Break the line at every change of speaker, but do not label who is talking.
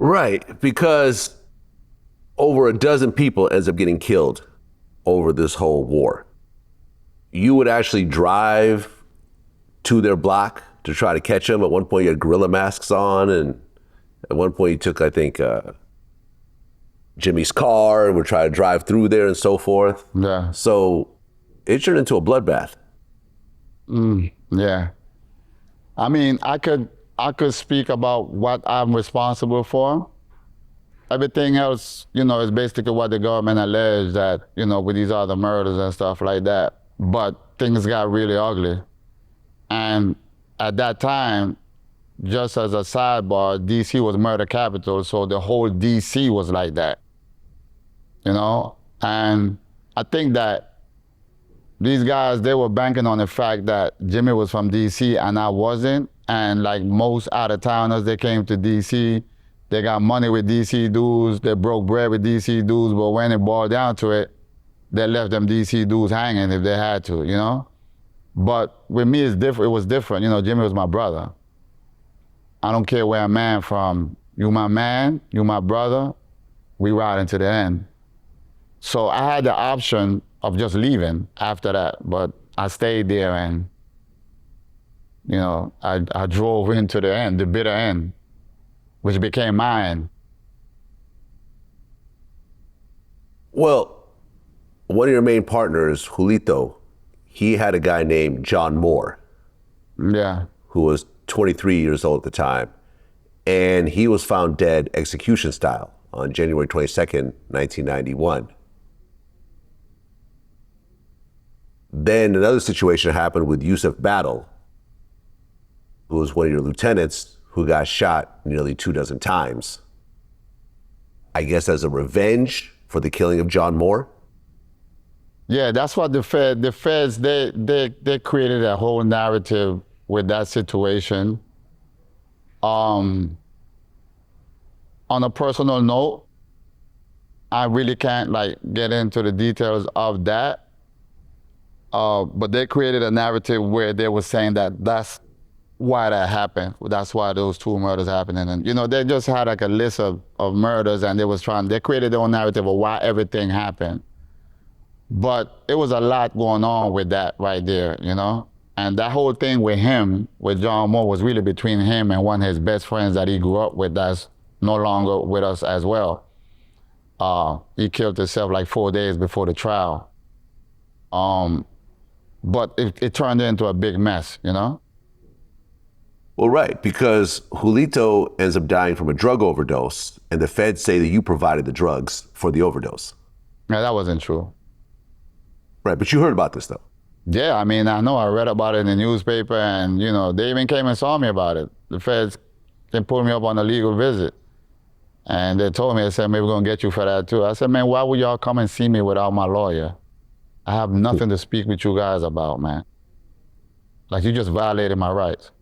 Right, because over a dozen people ends up getting killed over this whole war. You would actually drive to their block to try to catch them. At one point, you had gorilla masks on, and at one point, you took, I think, Jimmy's car and would try to drive through there and so forth.
Yeah.
So it turned into a bloodbath.
Yeah. I mean, I could speak about what I'm responsible for. Everything else, is basically what the government alleged that, with these other murders and stuff like that. But things got really ugly. And at that time, just as a sidebar, DC was murder capital, so the whole DC was like that. And I think that these guys, they were banking on the fact that Jimmy was from DC and I wasn't. And like most out-of-towners, they came to DC, they got money with DC dudes, they broke bread with DC dudes, but when it boiled down to it, they left them DC dudes hanging if they had to, But with me, it's different. It was different. Jimmy was my brother. I don't care where a man from. You my man, you my brother, we ride into the end. So I had the option of just leaving after that, but I stayed there and, I drove into the end, the bitter end, which became mine.
Well, one of your main partners, Julito, he had a guy named John Moore.
Yeah.
Who was 23 years old at the time. And he was found dead execution style on January 22nd, 1991. Then another situation happened with Yusuf Battle, who was one of your lieutenants who got shot nearly 24 times. I guess as a revenge for the killing of John Moore?
Yeah, that's what the feds, they created a whole narrative with that situation. On a personal note, I really can't get into the details of that. But they created a narrative where they were saying that that's why that happened. That's why those two murders happened. And they just had a list of murders and they created their own narrative of why everything happened. But it was a lot going on with that right there, And that whole thing with him, with John Moore, was really between him and one of his best friends that he grew up with that's no longer with us as well. He killed himself 4 days before the trial. But it turned into a big mess,
Well, right, because Julito ends up dying from a drug overdose, and the feds say that you provided the drugs for the overdose.
Yeah, that wasn't true.
Right, but you heard about this, though.
Yeah, I mean, I know. I read about it in the newspaper, and, they even came and saw me about it. The feds can pull me up on a legal visit. And they told me, they said, maybe we're going to get you for that, too. I said, man, why would y'all come and see me without my lawyer? I have nothing to speak with you guys about, man. You just violated my rights.